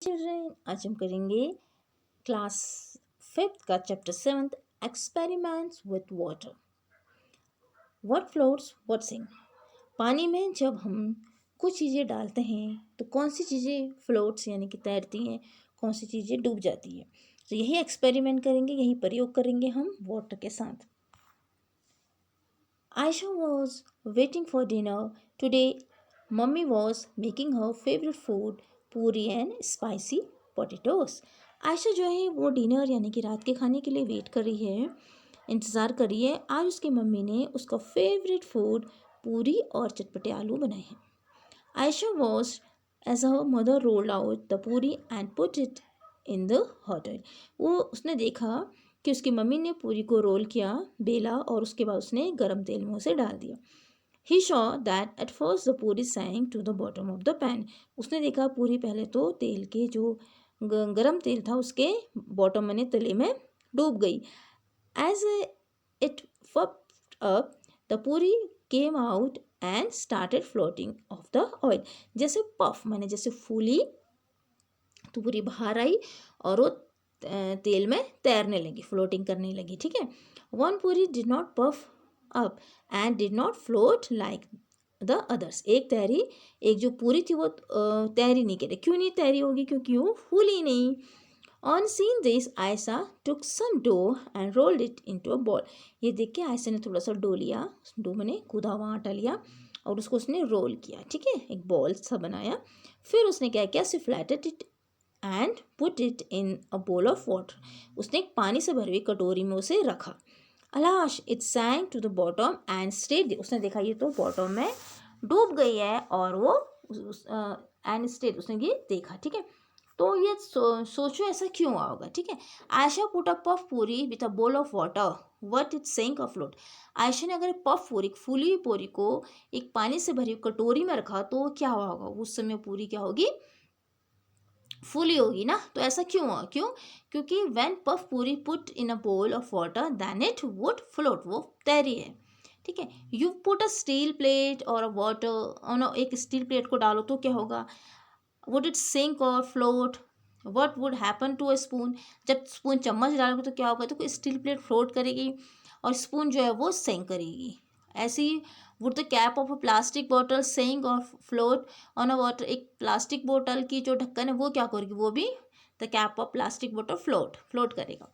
Children, आज हम करेंगे क्लास 5th का chapter 7th experiments with water. What floats what sink. पानी में जब हम कुछ चीज़ें डालते हैं तो कौन सी चीज़ें फ्लोट्स यानी कि तैरती हैं, कौन सी चीज़ें डूब जाती हैं। तो यही एक्सपेरिमेंट करेंगे, यही प्रयोग करेंगे हम वाटर के साथ। Aisha was waiting for dinner. Today, Mummy was making her favorite food, पूरी and spicy potatoes. आयशा जो है वो डिनर यानी कि रात के खाने के लिए वेट कर रही है, इंतज़ार कर रही है। आज उसकी मम्मी ने उसका फेवरेट फूड पूरी और चटपटे आलू बनाए हैं। Aisha was as her mother rolled out the puri and put it in the hot oil. वो उसने देखा कि उसकी मम्मी ने पूरी को रोल किया, बेला और उसके बाद उसने गरम तेल में उसे डाल दिया। He saw that at first the puri sank to the bottom of the pan. उसने देखा पूरी पहले तो तेल के जो गरम तेल था उसके बॉटम माने तले में डूब गई। As it puffed up, the puri came out and started floating off the oil. जैसे पफ माने जैसे फूली तो पूरी बाहर आई और वो तेल में तैरने लगी, फ्लोटिंग करने लगी। ठीक है। वन पूरी did not puff up and did not float like the others. एक जो पूरी थी वो तैरी नहीं करे। क्यों नहीं तैरी होगी? क्योंकि वो फूली नहीं। On seen this Ayesha took some dough and rolled it into a ball. ये देख के आयशा ने थोड़ा सा डो लिया, डो मैंने कूदा हुआ आटा लिया और उसको उसने रोल किया। ठीक है, एक बॉल सा बनाया। फिर उसने क्या किया, she floated it and put it in a bowl of water. उसने एक पानी से भरी हुई कटोरी में उसे रखा। Alas it sank to the bottom and stayed. उसने देखा ये तो बॉटम में डूब गई है और वो एंड स्टेड उसने ये देखा। ठीक है, तो ये सोचो ऐसा क्यों हुआ होगा। ठीक है, आयशा पुट अ पफ पूरी with a bowl of water what it सेंक अफ्लोट। आयशा ने अगर पफ पूरी, फूली हुई पूरी को एक पानी से भरी कटोरी में रखा तो क्या हुआ होगा? उस समय पूरी क्या होगी? फूली होगी ना। तो ऐसा क्यों हुआ? क्योंकि when puff puri put in a bowl of water then it would float, वो तैरी है। ठीक है, you put a steel plate और अ वाटर ऑन, एक स्टील प्लेट को डालो तो क्या होगा? वुड इट सिंक और float? What would happen to a spoon? जब स्पून चम्मच डालोगे तो क्या होगा? तो स्टील प्लेट फ्लोट करेगी और स्पून जो है वो सिंक करेगी। ऐसे ही would the cap of a plastic bottle sink और फ्लोट ऑन अ वाटर। एक प्लास्टिक बोतल की जो ढक्कन है वो क्या करेगी? वो भी the cap of plastic bottle float करेगा।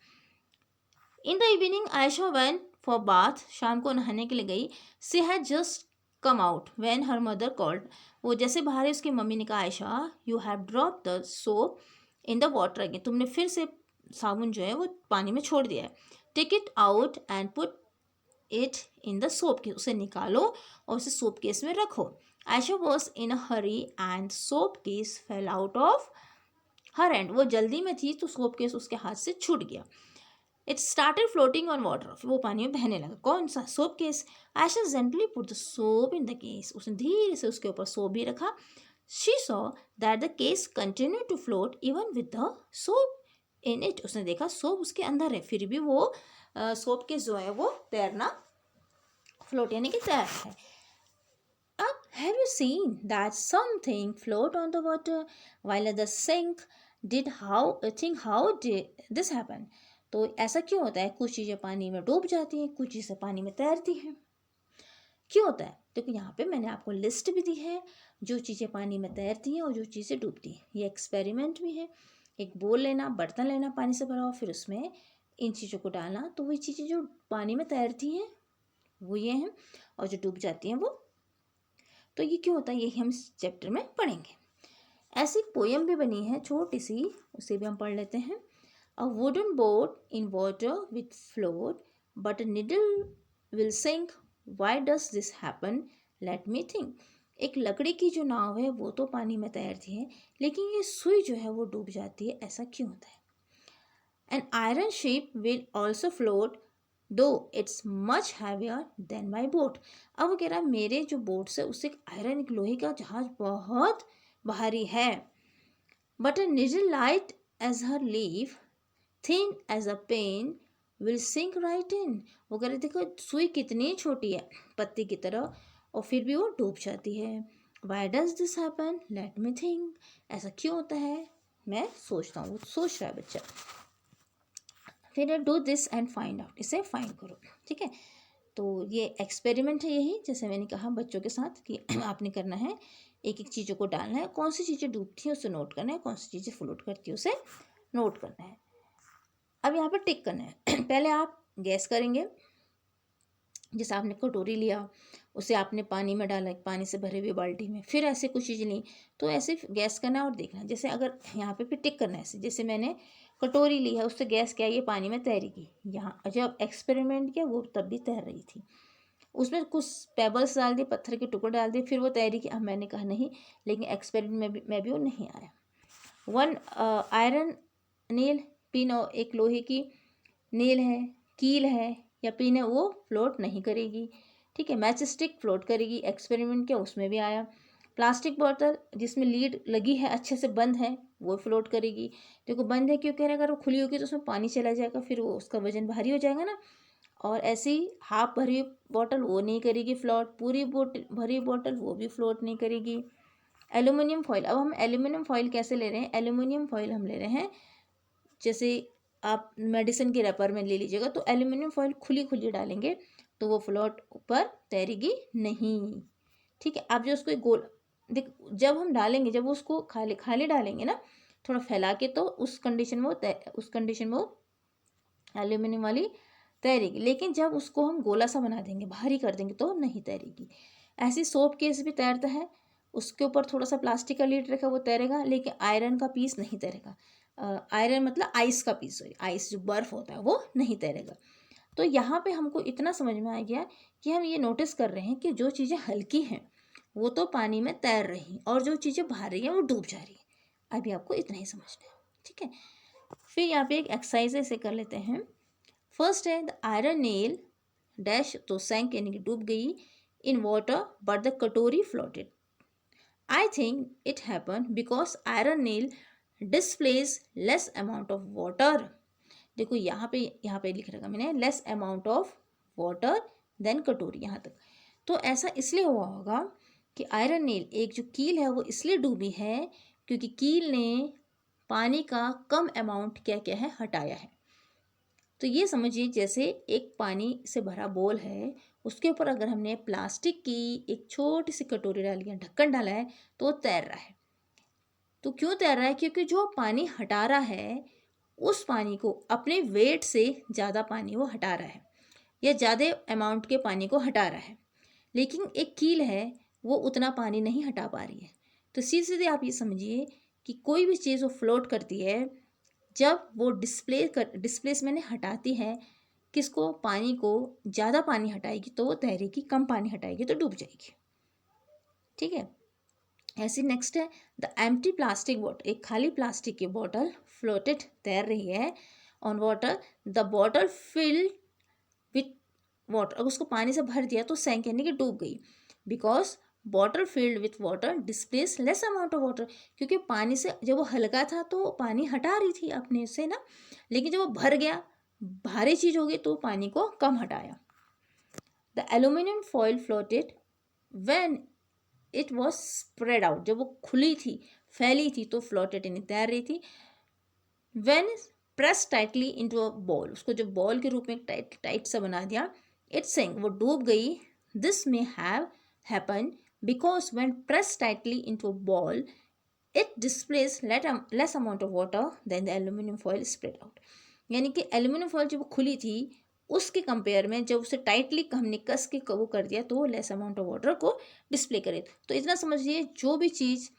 In the evening Ayesha went for bath. शाम को नहाने के लिए गई। She had just come out when her mother called. वो जैसे बाहर है उसकी मम्मी ने कहा, Ayesha you have drop the soap in the water again. तुमने फिर से साबुन जो है वो पानी में छोड़ दिया है। Take it out and put it in the soap case. उसे निकालो और उसे सोप केस में रखो। Ayesha was in a hurry and soap case fell out of her hand. वो जल्दी में थी तो सोप केस उसके हाथ से छूट गया। It started floating on water. फिर वो पानी में बहने लगा। कौन सा? Soap case. Ayesha gently put the soap in the case. उसने धीरे से उसके ऊपर सोप भी रखा। She saw that the case continue to float even with the soap in it. उसने देखा सोप उसके अंदर है, फिर भी वो सोप केस जो है वो तैरना, फ्लोट यानी कि तैर है। अब have you seen that something float on the water while others sink? Did how did this happen? तो ऐसा क्यों होता है? कुछ चीज़ें पानी में डूब जाती हैं, कुछ चीज़ें पानी में तैरती हैं। क्यों होता है? क्योंकि यहाँ पे मैंने आपको लिस्ट भी दी है जो चीज़ें पानी में तैरती हैं और जो चीज़ें डूबती हैं। ये एक्सपेरिमेंट भी है। एक बोल लेना, बर्तन लेना पानी से भरा हुआ, फिर उसमें इन चीज़ों को डालना, तो वही चीज़ें जो पानी में तैरती हैं वो ये हैं और जो डूब जाती हैं वो। तो ये क्यों होता है यही हम इस चैप्टर में पढ़ेंगे। ऐसी एक पोयम भी बनी है छोटी सी, उसे भी हम पढ़ लेते हैं। A wooden boat in water with float but a needle will sink, why does this happen? Let me think. एक लकड़ी की जो नाव है वो तो पानी में तैरती है, लेकिन ये सुई जो है वो डूब जाती है। ऐसा क्यों होता है? An iron ship will also float though it's much heavier than my boat. अब वो कह रहा है मेरे जो बोट से उससे एक आयरन, एक लोहे का जहाज बहुत भारी है। But a needle light as her leaf thin as a pen will sink right in. वो कह रहे देखो सुई कितनी छोटी है पत्ती की तरह और फिर भी वो डूब जाती है। Why does this happen? Let me think. ऐसा क्यों होता है? मैं सोचता हूँ, वो सोच रहा है बच्चा। फिर do this and find out, इसे फाइंड करो। ठीक है, तो ये एक्सपेरिमेंट है, यही जैसे मैंने कहा बच्चों के साथ कि आपने करना है, एक एक चीज़ों को डालना है, कौन सी चीज़ें डूबती हैं उसे नोट करना है, कौन सी चीज़ें फ्लोट करती है उसे नोट करना है। अब यहाँ पर टिक करना है। पहले आप गैस करेंगे, जैसे आपने कटोरी लिया, उसे आपने पानी में डाला, पानी से भरे हुए बाल्टी में, फिर ऐसे कुछ चीज़ ली, तो ऐसे गैस करना है और देखना। जैसे अगर यहाँ पे फिर टिक करना है, ऐसे जैसे मैंने कटोरी ली है, उससे गैस किया, ये पानी में तैरेगी। यहाँ जब एक्सपेरिमेंट किया वो तब भी तैर रही थी, उसमें कुछ पेबल्स डाल दिए, पत्थर के टुकड़े डाल दिए, फिर वो तैरेगी। अब मैंने कहा नहीं, लेकिन एक्सपेरिमेंट में भी वो नहीं आया। वन आयरन नेल पिन, और एक लोहे की नेल है, कील है या पिन है, वो फ्लोट नहीं करेगी। ठीक है, मैच स्टिक फ्लोट करेगी, एक्सपेरिमेंट किया उसमें भी आया। प्लास्टिक बोतल जिसमें लीड लगी है, अच्छे से बंद है, वो फ्लोट करेगी। देखो बंद है क्यों कह रहे हैं, अगर वो खुली होगी तो उसमें पानी चला जाएगा, फिर वो उसका वजन भारी हो जाएगा ना। और ऐसे ही हाफ भरी बॉटल वो नहीं करेगी फ्लोट, पूरी बोतल भरी बॉटल वो भी फ्लोट नहीं करेगी। एल्यूमिनियम फॉइल, अब हम एल्यूमिनियम फॉइल कैसे ले रहे हैं, एल्यूमिनियम फॉइल हम ले रहे हैं, जैसे आप मेडिसिन के रैपर में ले लीजिएगा, तो एल्यूमिनियम फॉइल खुली खुली डालेंगे तो वो फ्लोट ऊपर तैरेगी नहीं। ठीक है, आप जो उसको गोल देख, जब हम डालेंगे, जब उसको खाली खाली डालेंगे ना, थोड़ा फैला के, तो उस कंडीशन में वो एल्यूमिनियम वाली तैरेगी। लेकिन जब उसको हम गोला सा बना देंगे, भारी कर देंगे, तो नहीं तैरेगी। ऐसी सोप केस भी तैरता है, उसके ऊपर थोड़ा सा प्लास्टिक का लीड रखा, वो तैरेगा, लेकिन आयरन का पीस नहीं तैरेगा। आयरन मतलब आइस का पीस, सॉरी, आइस जो बर्फ होता है वो नहीं तैरेगा। तो यहाँ पे हमको इतना समझ में आ गया कि हम ये नोटिस कर रहे हैं कि जो चीज़ें हल्की हैं वो तो पानी में तैर रही, और जो चीज़ें भारी हैं वो डूब जा रही है। अभी आपको इतना ही समझना है। ठीक है, फिर यहाँ पे एक एक्सरसाइज ऐसे कर लेते हैं। फर्स्ट है द आयरन नेल डैश, तो सैंक यानी कि डूब गई, in water but the katori floated. I think it happen because iron nail displace less amount of water. देखो यहाँ पे लिख रखा मैंने, less amount of water then katori, यहाँ तक। तो ऐसा इसलिए हुआ होगा कि आयरन नेल, एक जो कील है, वो इसलिए डूबी है क्योंकि कील ने पानी का कम अमाउंट क्या क्या है हटाया है। तो ये समझिए जैसे एक पानी से भरा बोल है, उसके ऊपर अगर हमने प्लास्टिक की एक छोटी सी कटोरी डाली है, ढक्कन डाला है, तो वो तैर रहा है। तो क्यों तैर रहा है, क्योंकि जो पानी हटा रहा है, उस पानी को अपने वेट से ज़्यादा पानी वो हटा रहा है, या ज़्यादा अमाउंट के पानी को हटा रहा है। लेकिन एक कील है, वो उतना पानी नहीं हटा पा रही है। तो सीधे सीधे आप ये समझिए कि कोई भी चीज़ वो फ्लोट करती है, जब वो डिस्प्लेस मैंने हटाती है किसको, पानी को, ज़्यादा पानी हटाएगी तो वो तैरेगी, कम पानी हटाएगी तो डूब जाएगी। ठीक है, ऐसे नेक्स्ट है द एम्प्टी प्लास्टिक बॉटल, एक खाली प्लास्टिक की बॉटल फ्लोटेड, तैर रही है on water, the bottle filled with water, अगर उसको पानी से भर दिया तो सैंक यानी कि डूब गई। Because bottle filled with water displace less amount of water, क्योंकि पानी से जब वो हल्का था तो पानी हटा रही थी अपने से ना, लेकिन जब वो भर गया, भारी चीज हो गई, तो पानी को कम हटाया। The aluminium foil floated when it was spread out, जब वो खुली थी, फैली थी, तो फ्लोटेड यानी तैर रही थी। When press tightly into a ball, उसको जब बॉल के रूप में टाइट टाइट सा बना दिया, इट सेंक, वो डूब गई। This may have happen because when press tightly into a ball it displace less amount of water then the aluminium foil spread out. यानी कि एल्यूमिनियम फॉइल जब खुली थी, उसके कंपेयर में जब उसे टाइटली हमने कस के वो कर दिया, तो लेस अमाउंट ऑफ वाटर को डिस्प्ले करे। तो इतना समझिए, जो भी चीज़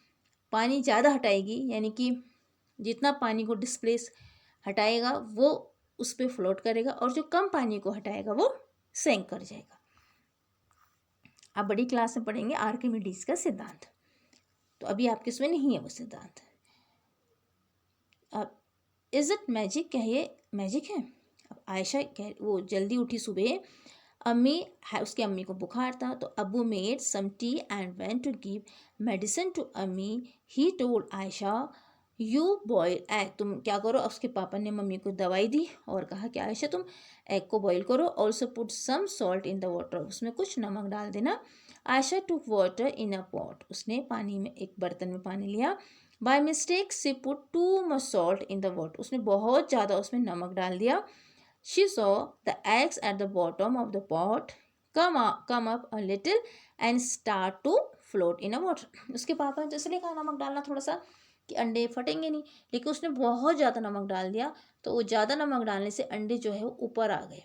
पानी ज़्यादा हटाएगी, यानी कि जितना पानी को डिस्प्लेस हटाएगा वो उस पर फ्लोट करेगा, और जो कम पानी को हटाएगा वो सेंक कर जाएगा। आप बड़ी क्लास में पढ़ेंगे आर्किमिडीज का सिद्धांत, तो अभी आपके इसमें नहीं है वो सिद्धांत। अब इज इट मैजिक, क्या ये मैजिक है। अब आयशा कह, वो जल्दी उठी सुबह, अम्मी है, उसकी अम्मी को बुखार था, तो Abu made some tea and went to give medicine to अम्मी। He told Ayesha you boil egg, तुम क्या करो, उसके पापा ने मम्मी को दवाई दी और कहा कि आयशा तुम एग को बॉईल करो, also put some salt in the water, उसमें कुछ नमक डाल देना। Ayesha took water in a pot, उसने पानी में, एक बर्तन में पानी लिया, by mistake she put too much salt in the water, उसने बहुत ज़्यादा उसमें नमक डाल दिया. She saw the eggs at the bottom of the pot come up a little and start to float in a water. उसके पापा ने तो इसलिए कहा नमक डालना थोड़ा सा कि अंडे फटेंगे नहीं, लेकिन उसने बहुत ज़्यादा नमक डाल दिया, तो वो ज़्यादा नमक डालने से अंडे जो है वो ऊपर आ गए,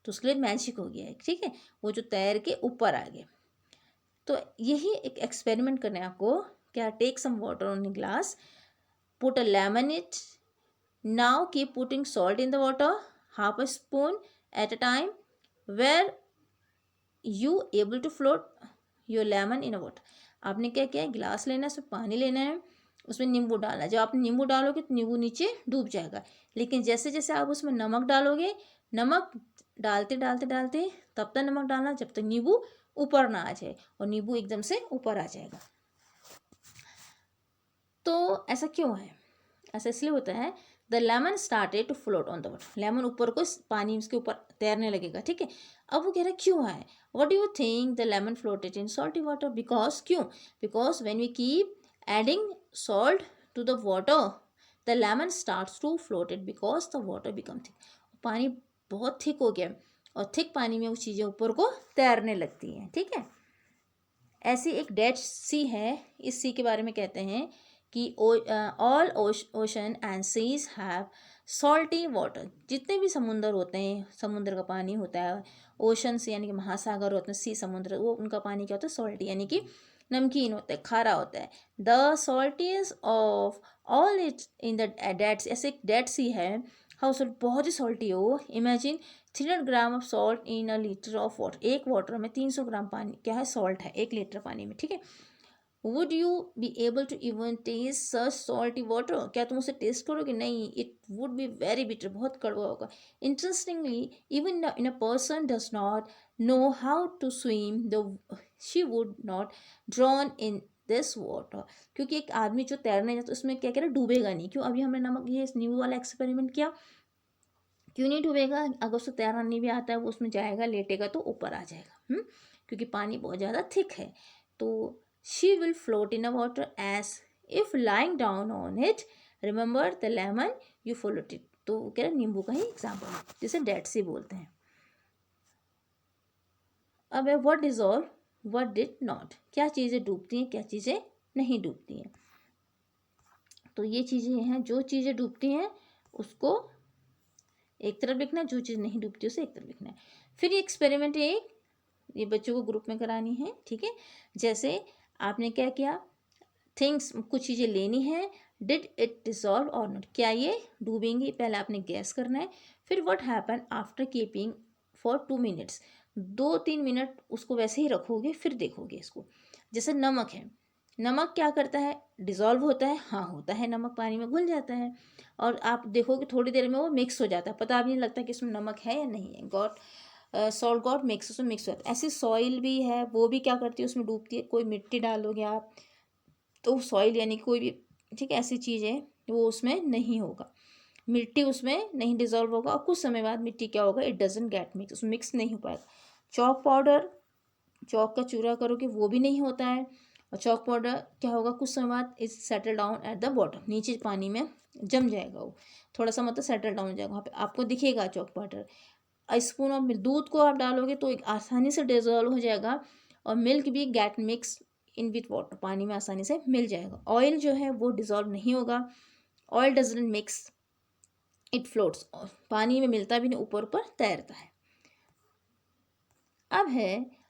तो उसके लिए मैजिक हो गया है. ठीक है, वो जो तैर के ऊपर आ गए. तो यही एक एक्सपेरिमेंट करने आपको क्या, take some water on a glass, put a lemon it, now keep putting salt in the water, half a spoon at a time, were you able to float your lemon in a water. आपने क्या किया है, गिलास लेना है, उसमें पानी लेना है, उसमें नींबू डालना है. जब आप नींबू डालोगे तो नींबू नीचे डूब जाएगा, लेकिन जैसे जैसे आप उसमें नमक डालोगे, नमक डालते डालते डालते तब तक नमक डालना जब तक नींबू ऊपर ना आ जाए, और नींबू एकदम से ऊपर आ जाएगा. तो ऐसा क्यों है, ऐसा इसलिए होता है, the lemon started to float on the water, lemon ऊपर को पानी उसके ऊपर तैरने लगेगा. ठीक है, अब वो कह रहा है क्यों है, what do you think the lemon floated in salty water, because क्यों, because when we keep adding salt to the water the lemon starts to floated because the water become thick. पानी बहुत थिक हो गया, और thick पानी में वो चीज़ें ऊपर को तैरने लगती हैं. ठीक है, ऐसी एक डेड सी है, इस सी के बारे में कहते हैं कि all ocean and seas have salty water. जितने भी समुंदर होते हैं, समुद्र का पानी होता है, ओशन से यानी कि महासागर होते हैं, सी समुद्र, वो उनका पानी क्या होता है, सॉल्टी यानी कि नमकीन होता है, खारा होता है. The saltiest of all it in the dead, ऐसे एक डेड सी है, हाउ सॉल्ट, बहुत ही सॉल्टी हो. Imagine 300 gram of salt in a litre of water, एक वाटर में 300 ग्राम पानी क्या है, सॉल्ट है, एक लीटर पानी में. ठीक है, would you be able to even taste such salty water, क्या तुम उसे टेस्ट करोगे, नहीं, it would be very bitter, बहुत कड़वा होगा. Interestingly even in a person does not know how to swim the she would not drown in this water. क्योंकि एक आदमी जो तैरने जाता है उसमें क्या कह रहा है, डूबेगा नहीं. क्यों, अभी हमने नमक ये नींबू वाला एक्सपेरिमेंट किया, क्यों नहीं डूबेगा, अगर उसको तैरना नहीं भी आता है वो उसमें जाएगा, लेटेगा तो ऊपर आ जाएगा. क्योंकि पानी बहुत ज़्यादा थिक है. तो she will float in a water as if lying down on it, remember the lemon you float it. तो कह रहे नींबू का ही एग्जाम्पल है, जिसे डेड सी बोलते हैं. अब है what dissolve what did not, क्या चीज़ें डूबती हैं, क्या चीज़ें नहीं डूबती हैं. तो ये चीज़ें हैं, जो चीज़ें डूबती हैं उसको एक तरफ लिखना है, जो चीज़ नहीं डूबती उसे एक तरफ लिखना है. फिर ये एक्सपेरिमेंट ये बच्चों को ग्रुप में करानी है. ठीक है, जैसे आपने क्या किया, थिंग्स, कुछ चीज़ें लेनी है, डिड इट डिसॉल्व और नॉट, क्या ये डूबेंगी, पहले आपने गैस करना है. फिर what happen after keeping for 2 minutes, 2-3 minute उसको वैसे ही रखोगे, फिर देखोगे इसको. जैसे नमक है, नमक क्या करता है, डिज़ोल्व होता है, हाँ होता है, नमक पानी में घुल जाता है, और आप देखोगे थोड़ी देर में वो मिक्स हो जाता है, पता भी नहीं लगता कि इसमें नमक है या नहीं है. गॉट सॉल्ट गॉट मिक्स, उसमें मिक्स होता है. ऐसी सॉइल भी है, वो भी क्या करती है, उसमें डूबती है. कोई मिट्टी डालोगे आप तो सॉइल यानी कोई भी, ठीक है, ऐसी चीज़ है वो उसमें नहीं होगा, मिट्टी उसमें नहीं डिज़ोल्व होगा, और कुछ समय बाद मिट्टी क्या होगा, इट डजेंट गेट मिक्स, उसमें मिक्स नहीं हो पाएगा. चॉक पाउडर, चौक का चूरा करोगे वो भी नहीं होता है, और चौक पाउडर क्या होगा, कुछ समय बाद is settle down at the bottom, नीचे पानी में जम जाएगा, वो थोड़ा सा मतलब सेटल डाउन हो जाएगा, वहाँ पे आपको दिखेगा chalk powder. Spoon of milk, दूध को आप डालोगे तो एक आसानी से डिजोल्व हो जाएगा, और मिल्क भी gate mix in with water, पानी में आसानी से मिल जाएगा. ऑयल जो है वो डिजोल्व नहीं होगा, oil doesn't mix, it floats, पानी में मिलता भी नहीं, ऊपर ऊपर तैरता है. अब है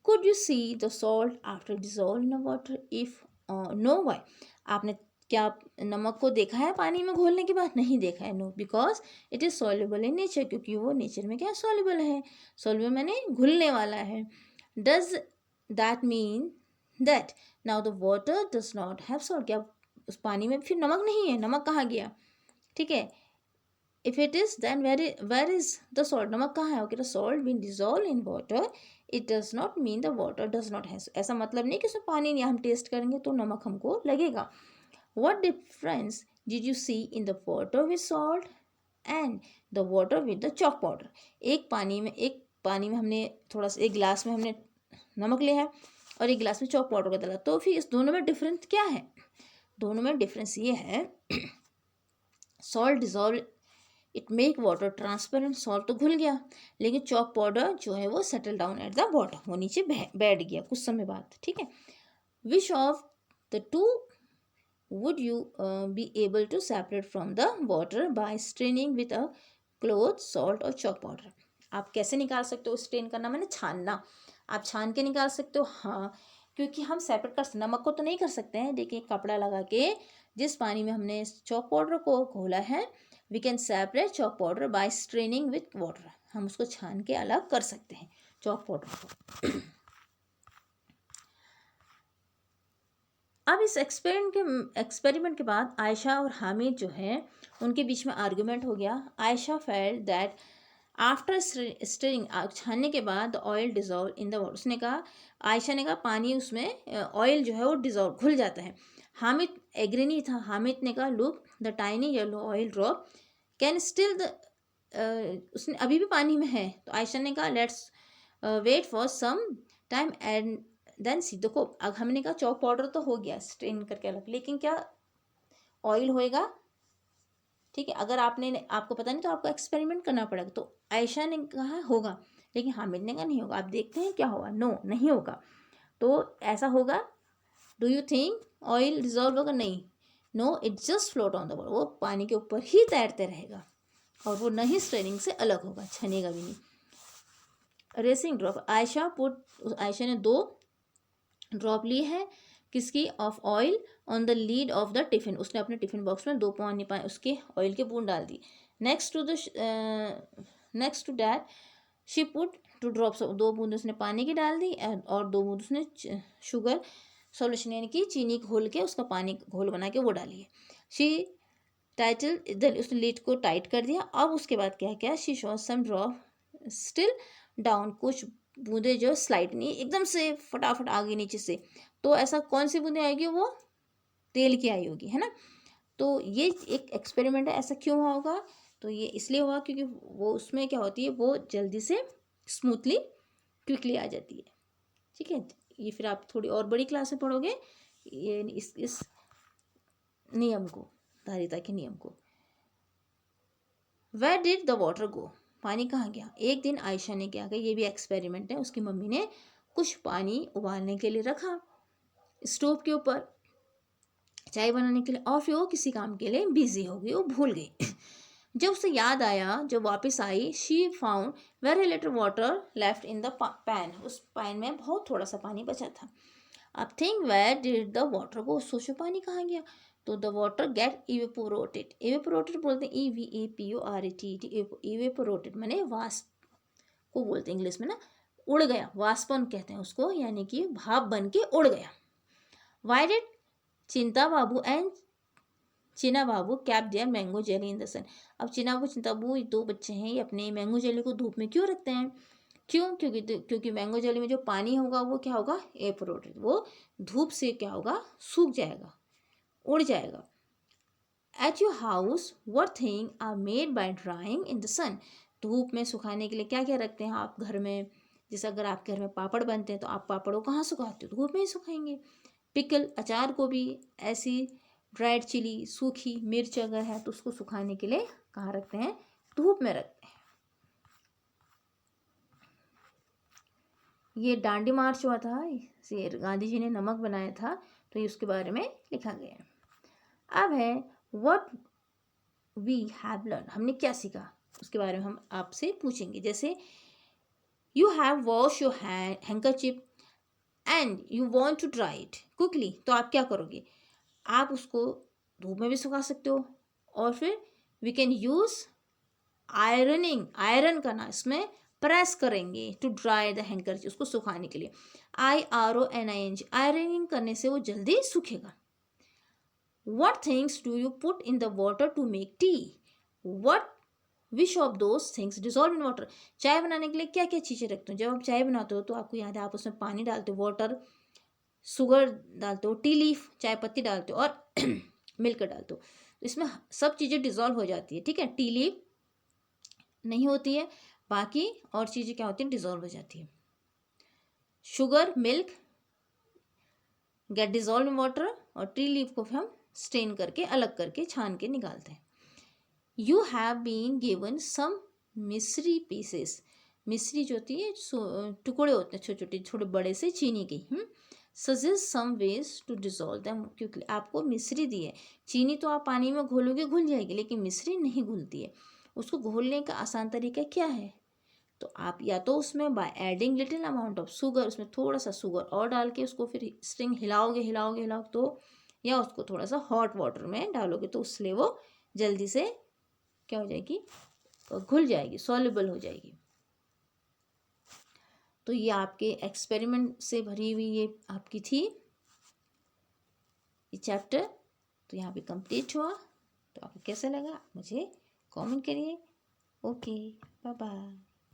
could you see the salt after dissolve in a water, if no, why, आपने क्या नमक को देखा है पानी में घोलने के बाद, नहीं देखा है, no, because it is soluble in nature, क्योंकि वो नेचर में क्या सॉल्युबल है, सॉल्युबल मैंने घुलने वाला है. Does that mean that now the water does not have salt, क्या उस पानी में फिर नमक नहीं है, नमक कहाँ गया. ठीक है, if it is then where is the salt, नमक कहाँ है. Okay, the salt being dissolved in water, it does not mean the water does not have, ऐसा मतलब नहीं कि उसमें पानी नहीं, हम टेस्ट करेंगे तो नमक हमको लगेगा. what difference did you see in the water with salt and the water with the chalk powder, एक पानी में हमने थोड़ा सा, एक गिलास में हमने नमक लिया है और एक गिलास में चॉक पाउडर का डाला, तो फिर इस दोनों में डिफरेंस क्या है. दोनों में डिफरेंस ये है, salt dissolve it make water transparent, salt तो घुल गया, लेकिन चॉक पाउडर जो है वो settle down at the bottom, वो नीचे बैठ गया कुछ समय बाद, ठीक है। Which of the two would you be able to separate from the water by straining with a cloth, salt और chalk powder? आप कैसे निकाल सकते हो? स्ट्रेन करना मैंने छानना, आप छान के निकाल सकते हो, हाँ, क्योंकि हम सेपरेट कर सकते, नमक को तो नहीं कर सकते हैं। देखिए कपड़ा लगा के जिस पानी में हमने चॉक पाउडर को घोला है, we can separate chalk powder by straining with water, हम उसको छान के अलग कर सकते हैं चॉक पाउडर को। अब इस एक्सपेरिमेंट के बाद आयशा और हामिद जो है उनके बीच में आर्गुमेंट हो गया। Ayesha felt that after stirring, छानने के बाद oil dissolve in the water, उसने कहा, आयशा ने कहा पानी उसमें ऑयल जो है वो डिजॉल्व घुल जाता है। हामिद एग्री नहीं था, हामिद ने कहा look the tiny yellow oil drop can still the, उसने अभी भी पानी में है। तो आयशा ने कहा let's wait for some time and then see, देखो अब हमने कहा चॉक पाउडर तो हो गया स्ट्रेन करके अलग, लेकिन क्या ऑयल होएगा, ठीक है। अगर आपको पता नहीं तो आपको एक्सपेरिमेंट करना पड़ेगा। तो आयशा ने कहा होगा, लेकिन हामिद ने कहा नहीं होगा, आप देखते हैं क्या होगा, नो नहीं होगा। तो ऐसा होगा, do you think oil dissolve होगा, नहीं, no it just float on the water, वो पानी के ऊपर ही तैरते रहेगा और वो नहीं स्ट्रेनिंग से अलग होगा, छनेगा भी नहीं। रेसिंग ड्रॉप, आयशा ने 2 ड्रॉप ली है किसकी, of oil on the lead of the tiffin, उसने अपने टिफिन बॉक्स में 2 पानी उसके ऑयल के बूंद डाल दी। Next to that she put 2 drops, 2 बूंद उसने पानी की डाल दी और 2 बूंद उसने शुगर सॉल्यूशन यानी कि चीनी घोल के उसका पानी घोल बना के वो डाली है। शी टाइटल इधर उसने लीड को टाइट कर दिया। अब उसके बाद क्या क्या, she saw some drop still down, कुछ बूंदे जो स्लाइड नहीं एकदम से फटाफट आ गई नीचे से, तो ऐसा कौन सी बूंदे आएगी, वो तेल की आई होगी, है ना। तो ये एक एक्सपेरिमेंट है, ऐसा क्यों हुआ होगा, तो ये इसलिए हुआ क्योंकि वो उसमें क्या होती है, वो जल्दी से स्मूथली क्विकली आ जाती है, ठीक है। ये फिर आप थोड़ी और बड़ी क्लास में पढ़ोगे ये इस नियम को, धारिता के नियम को। Where did the water go, पानी कहाँ गया। एक दिन आयशा ने क्या किया, ये भी एक्सपेरिमेंट है, उसकी मम्मी ने कुछ पानी उबालने के लिए रखा स्टोव के ऊपर चाय बनाने के लिए, और फिर वो किसी काम के लिए बिजी हो गई, वो भूल गई। जब उसे याद आया, जब वापस आई, she found very little water left in the pan, उस पैन में बहुत थोड़ा सा पानी बचा था। अब think where did the water go, सोचो पानी कहाँ गया। तो the water get evaporated, evaporated बोलते हैं EVAPORATED, इवेपोरेटेड मैंने वाष्प को बोलते हैं इंग्लिश में ना, उड़ गया, वाष्पन कहते हैं उसको, यानी कि भाप बन के उड़ गया। वाई डिड चिंता Babu and Cheena Babu kept their mango jelly in the sun, अब चीना बाबू चिंता बाबू 2 बच्चे हैं, ये अपने मैंगो जेली को धूप में क्यों रखते हैं, क्यों, क्योंकि मैंगो जेली में जो पानी होगा वो क्या होगा, एवपोरेटेड, वो धूप से क्या होगा, सूख जाएगा, उड़ जाएगा। At your house what thing are made by drying in the sun, धूप में सुखाने के लिए क्या क्या रखते हैं आप घर में, जैसे अगर आपके घर में पापड़ बनते हैं तो आप पापड़ को कहाँ सुखाते हो, धूप में ही सुखाएंगे। पिकल, अचार को भी ऐसी, ड्राइड चिली, सूखी मिर्च अगर है तो उसको सुखाने के लिए कहाँ रखते हैं, धूप में रखते हैं। ये डांडी मार्च हुआ था, इसे गांधी जी ने नमक बनाया था, तो ये उसके बारे में लिखा गया है। अब है व्हाट वी हैव लर्न, हमने क्या सीखा, उसके बारे में हम आपसे पूछेंगे। जैसे you have wash your handkerchief and you want to dry it quickly, तो आप क्या करोगे, आप उसको धूप में भी सुखा सकते हो, और फिर we can use ironing, iron करना, इसमें प्रेस करेंगे टू ड्राई द हैंकर, उसको सुखाने के लिए, IRONING, आयरनिंग करने से वो जल्दी सूखेगा। What things do you put in the water to make tea? What which of those things dissolve in water, चाय बनाने के लिए क्या क्या चीज़ें रखते हो, जब आप चाय बनाते हो तो आपको याद है आप उसमें पानी डालते हो, वाटर, शुगर डालते हो, टी लीफ चाय पत्ती डालते हो और मिल्क डालते हो, तो इसमें सब चीज़ें डिजॉल्व हो जाती है, ठीक है। टी लीफ नहीं होती है, बाकी और चीज़ें क्या होती हैं, डिजॉल्व हो जाती है। Sugar, milk get dissolve in water, और टी लीफ को हम स्ट्रेन करके अलग करके छान के निकालते हैं। You have been given some mishri pieces. मिश्री जो होती है टुकड़े होते हैं छोटे छोटे छोटे बड़े से चीनी के। Suggest some ways to dissolve them, क्योंकि आपको मिश्री दी है। चीनी तो आप पानी में घोलोगे घुल जाएगी, लेकिन मिश्री नहीं घुलती है। उसको घोलने का आसान तरीका क्या है? तो आप या तो उसमें by adding little amount of sugar, उसमें थोड़ा सा शुगर और डाल के उसको फिर स्ट्रिंग हिलाओगे तो, या उसको थोड़ा सा हॉट वाटर में डालोगे तो उससे वो जल्दी से क्या हो जाएगी, घुल जाएगी, सॉल्युबल हो जाएगी। तो ये आपके एक्सपेरिमेंट से भरी हुई ये आपकी थी ये चैप्टर। तो यहाँ पे कंप्लीट हुआ। तो आपको कैसा लगा मुझे कमेंट करिए। Okay, bye bye.